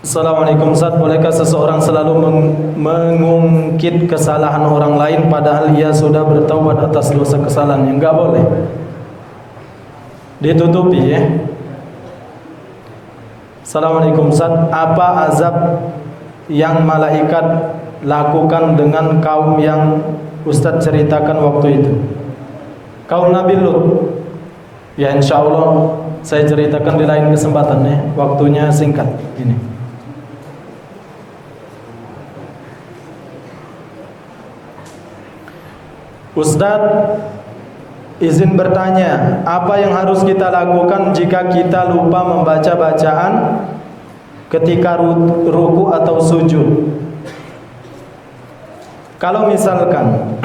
Assalamualaikum Ustaz, bolehkah seseorang selalu mengungkit kesalahan orang lain padahal ia sudah bertaubat atas dosa kesalahannya? Enggak boleh. Ditutupi ya. Assalamualaikum Ustaz, apa azab yang malaikat lakukan dengan kaum yang Ustaz ceritakan waktu itu? Kaum Nabi Lut. Ya insyaallah saya ceritakan di lain kesempatan ya. Waktunya singkat ini. Ustadz, izin bertanya, apa yang harus kita lakukan jika kita lupa membaca bacaan ketika ruku atau sujud? Kalau misalkan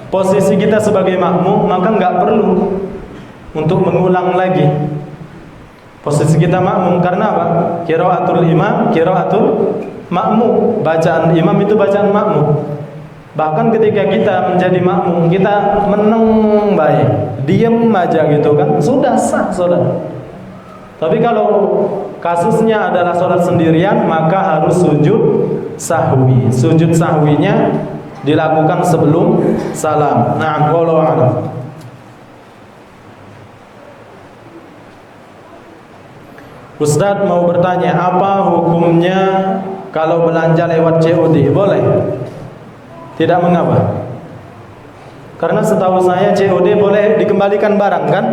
posisi kita sebagai makmum, maka nggak perlu untuk mengulang lagi. Posisi kita makmum karena apa? Qiraatul imam, qiraatul makmum. Bacaan imam itu bacaan makmum. Bahkan ketika kita menjadi makmum, kita meneng baik, diam aja gitu kan, sudah sah salat. Tapi kalau kasusnya adalah salat sendirian, maka harus sujud sahwi. Sujud sahwinya dilakukan sebelum salam. Nah, wallahu a'lam. Ustadz mau bertanya, apa hukumnya kalau belanja lewat COD? Boleh? Tidak mengapa. Karena setahu saya COD boleh dikembalikan barang kan?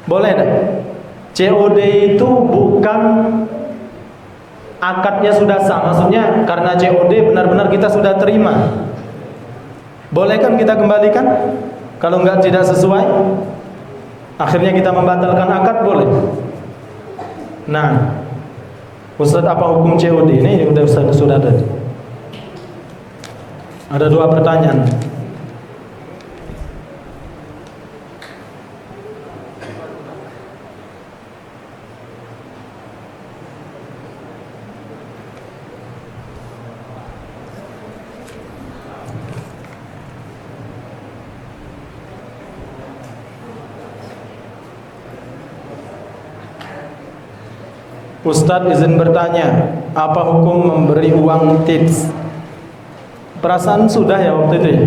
Boleh dah. COD itu bukan akadnya sudah sah. Maksudnya karena COD benar-benar kita sudah terima. Boleh kan kita kembalikan? Kalau enggak tidak sesuai, akhirnya kita membatalkan akad, boleh. Nah, Ustaz, apa hukum COD? Ini sudah ada. Ada 2 pertanyaan. Ustadz izin bertanya, apa hukum memberi uang tips? Perasaan sudah ya waktu itu ya?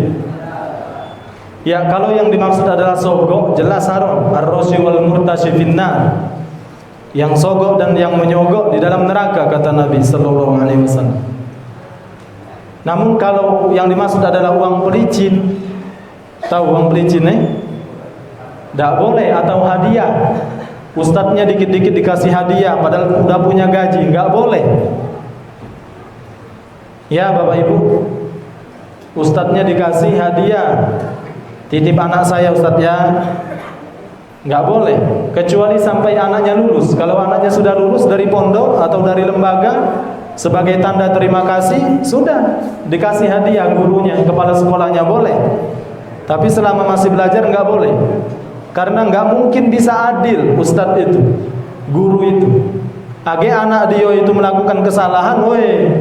Ya, kalau yang dimaksud adalah sogok, jelas haram. Ar-rashi wal murtashi finnar. Yang sogok dan yang menyogok di dalam neraka, kata Nabi sallallahu alaihi wasallam. Namun kalau yang dimaksud adalah uang pelicin, tahu uang pelicin tidak boleh, atau hadiah. Ustadznya dikit-dikit dikasih hadiah padahal udah punya gaji, nggak boleh. Ya Bapak Ibu, ustadznya dikasih hadiah, titip anak saya Ustadz ya, nggak boleh, kecuali sampai anaknya lulus. Kalau anaknya sudah lulus dari pondok atau dari lembaga, sebagai tanda terima kasih, sudah dikasih hadiah gurunya, kepala sekolahnya boleh. Tapi selama masih belajar nggak boleh. Karena nggak mungkin bisa adil ustadz itu, guru itu. Age anak dia itu melakukan kesalahan, woi,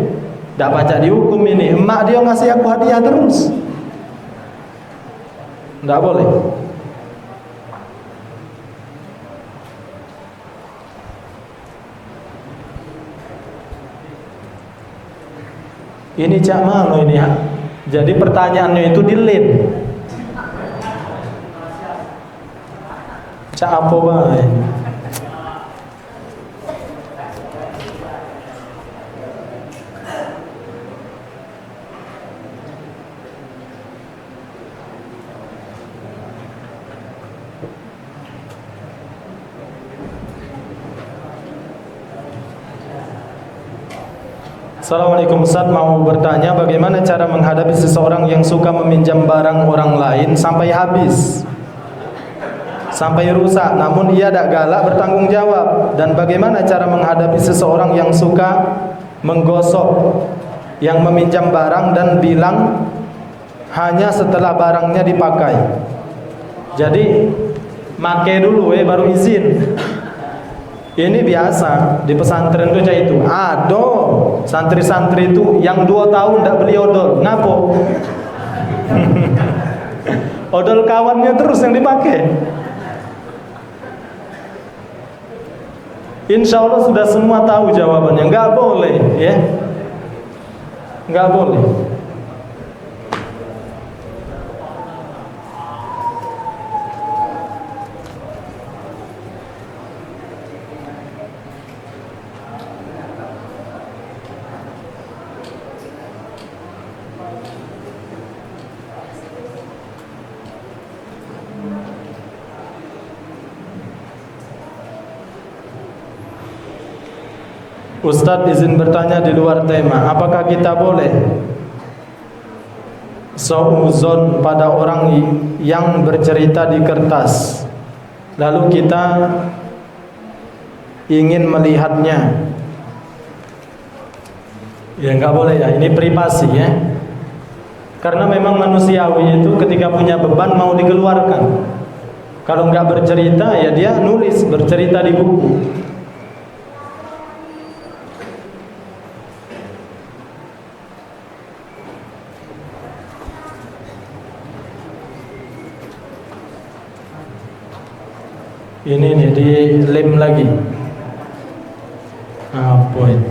tidak baca dihukum ini. Emak dia ngasih aku hadiah terus, nggak boleh. Ini cak mano ini ya. Jadi pertanyaannya itu delete. Cak apa bae? Assalamualaikum Ustaz, mau bertanya bagaimana cara menghadapi seseorang yang suka meminjam barang orang lain sampai habis, sampai rusak, namun ia tidak galak bertanggung jawab. Dan bagaimana cara menghadapi seseorang yang suka menggosok yang meminjam barang dan bilang hanya setelah barangnya dipakai. Jadi make dulu baru izin. Ini biasa di pesantren itu itu. Aduh, santri-santri itu yang 2 tahun tidak beli odol. Ngapo? Odol kawannya terus yang dipakai. Insya Allah sudah semua tahu jawabannya. Nggak boleh, ya. Nggak boleh. Ustadz izin bertanya di luar tema, apakah kita boleh suudzon pada orang yang bercerita di kertas lalu kita ingin melihatnya? Ya nggak boleh ya, ini privasi ya. Karena memang manusiawi itu ketika punya beban mau dikeluarkan. Kalau nggak bercerita ya dia nulis, bercerita di buku. Ini nih di lem lagi. Apa ini?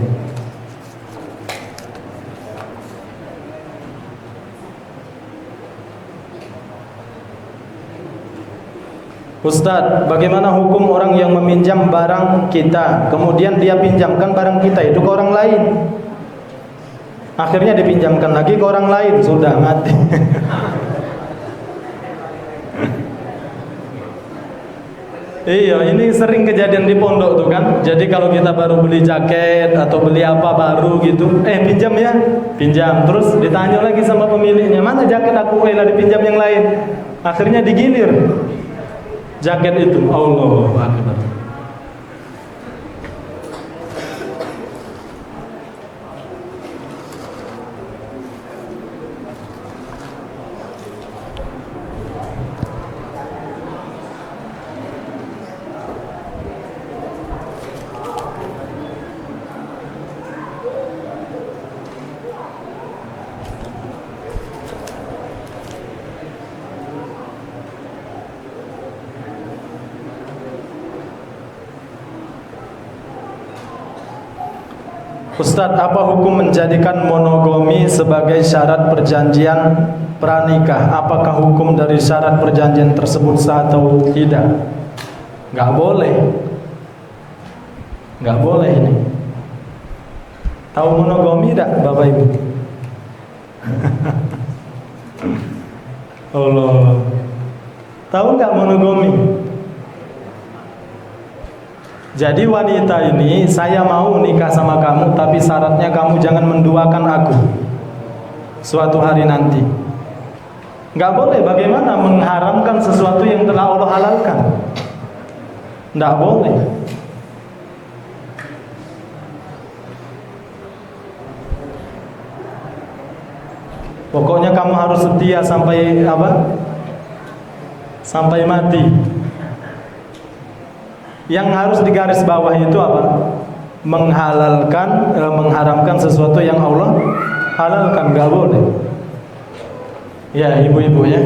Ustadz, bagaimana hukum orang yang meminjam barang kita, kemudian dia pinjamkan barang kita itu ke orang lain? Akhirnya dipinjamkan lagi ke orang lain, sudah mati. Iya, ini sering kejadian di pondok tuh kan. Jadi kalau kita baru beli jaket atau beli apa baru gitu, pinjam ya, pinjam. Terus ditanya lagi sama pemiliknya, mana jaket aku? Lah dipinjam yang lain. Akhirnya digilir jaket itu. Allahu Akbar. Ustadz, apa hukum menjadikan monogami sebagai syarat perjanjian pranikah? Apakah hukum dari syarat perjanjian tersebut sah atau tidak? Nggak boleh. Nggak boleh ini. Tahu monogami tidak, Bapak Ibu? Allah. Tahu nggak monogami? Jadi wanita ini, saya mau nikah sama kamu, tapi syaratnya kamu jangan menduakan aku suatu hari nanti. Nggak boleh. Bagaimana mengharamkan sesuatu yang telah Allah halalkan? Nggak boleh. Pokoknya kamu harus setia sampai apa? Sampai mati. Yang harus digaris bawah itu apa? Mengharamkan sesuatu yang Allah halalkan, nggak boleh. Ya, ibu-ibu ya.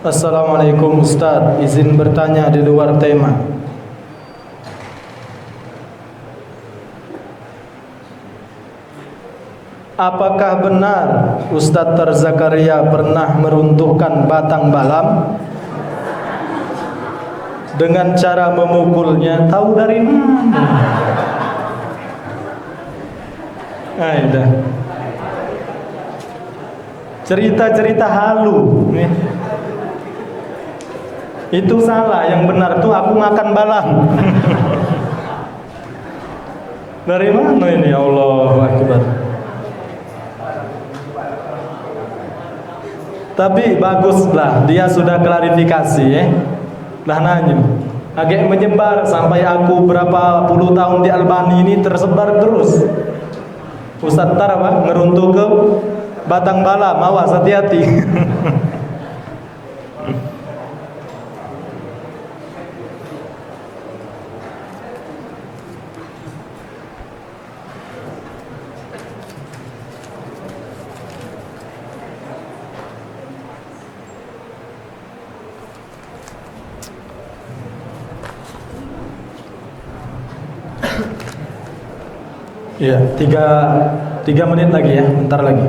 Assalamualaikum Ustaz, izin bertanya di luar tema. Apakah benar Ustaz Tarzakaria pernah meruntuhkan batang balam dengan cara memukulnya? Tahu dari mana? Dah. Cerita-cerita halu nih. Itu salah, yang benar tuh aku makan balang. Dari mana ini? Allahu Akbar. Tapi baguslah dia sudah klarifikasi ya. Lah nanya. Agak menyebar sampai aku berapa puluh tahun di Albani ini tersebar terus. Ustaz tar apa? Ngeruntuh ke batang balam, awas hati-hati. Ya, tiga menit lagi ya, bentar lagi.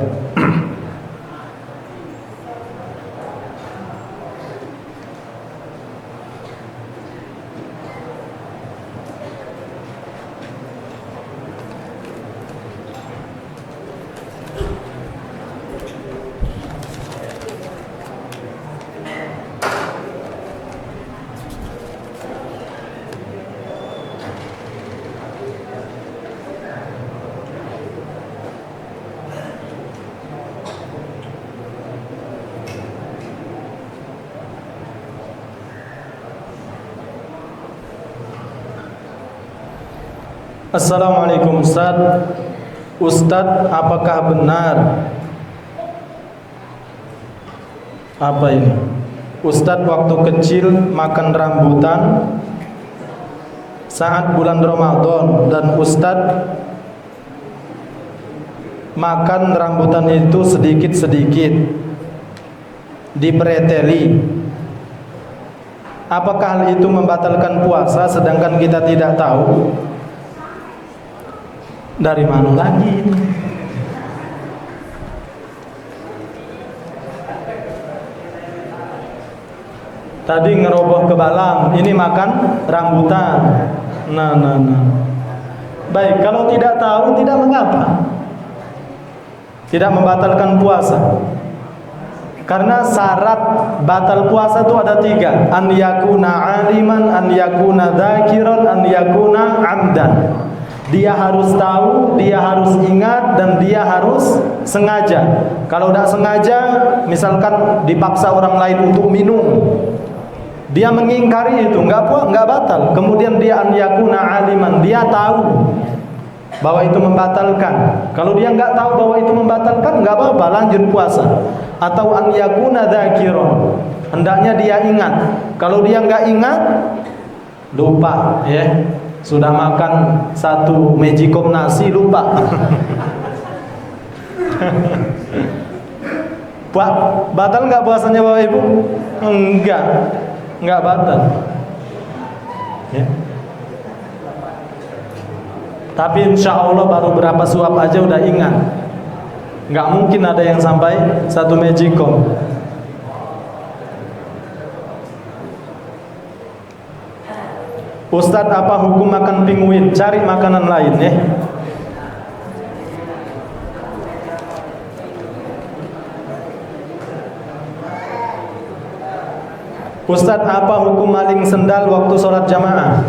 Assalamualaikum Ustaz. Ustaz, apakah benar apa ini? Ustaz waktu kecil makan rambutan saat bulan Ramadan dan Ustaz makan rambutan itu sedikit-sedikit dipreteli. Apakah hal itu membatalkan puasa sedangkan kita tidak tahu? Dari mana lagi? Tadi ngeroboh ke balam, ini makan rambutan. Nah. Baik, kalau tidak tahu tidak mengapa. Tidak membatalkan puasa. Karena syarat batal puasa itu ada 3. An yakuna aliman, an yakuna dzakiran, an yakuna amdan. Dia harus tahu, dia harus ingat, dan dia harus sengaja. Kalau tidak sengaja, misalkan dipaksa orang lain untuk minum, dia mengingkari itu, enggak batal. Kemudian dia an yakuna aliman, dia tahu bahwa itu membatalkan. Kalau dia nggak tahu bahwa itu membatalkan, nggak apa-apa, lanjut puasa. Atau an yakuna dzakiron, hendaknya dia ingat. Kalau dia nggak ingat, lupa ya. Sudah makan 1 mejikom nasi, lupa. Batal nggak puasanya Bapak Ibu? Enggak batal. Ya. Tapi insya Allah baru berapa suap aja udah ingat. Nggak mungkin ada yang sampai 1 mejikom. Ustadz, apa hukum makan pinguin? Cari makanan lain ya. Ustadz, apa hukum maling sendal waktu sholat jamaah?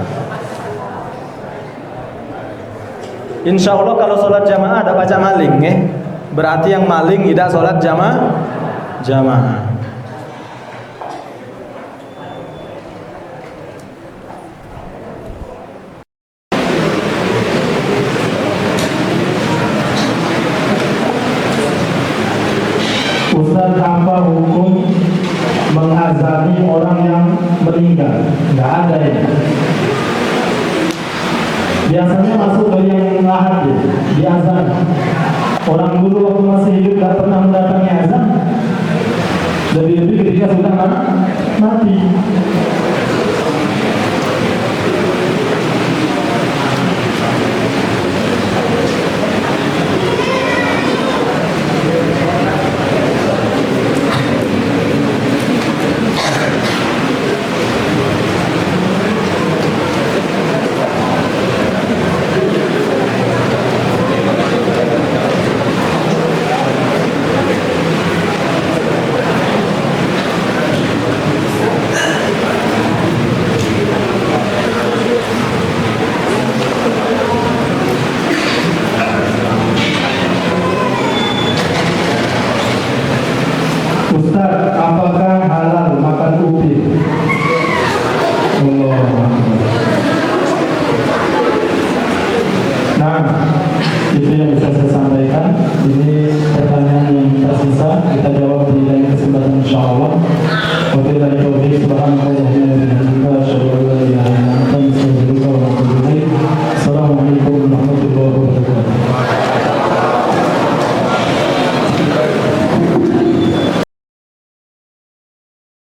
Insya Allah kalau sholat jamaah ada baca maling ya. Berarti yang maling tidak sholat jamaah. Ustaz, apa hukum mengazani orang yang meninggal? Nggak ada ya. Biasanya masuk dari yang lahir ya, di azan. Orang dulu waktu masih hidup nggak pernah mendatangi azan. Lebih-lebih ketika sudah mati. Ustaz, apakah halal makan ubi? Allah. Nah, itu yang bisa saya sampaikan. Ini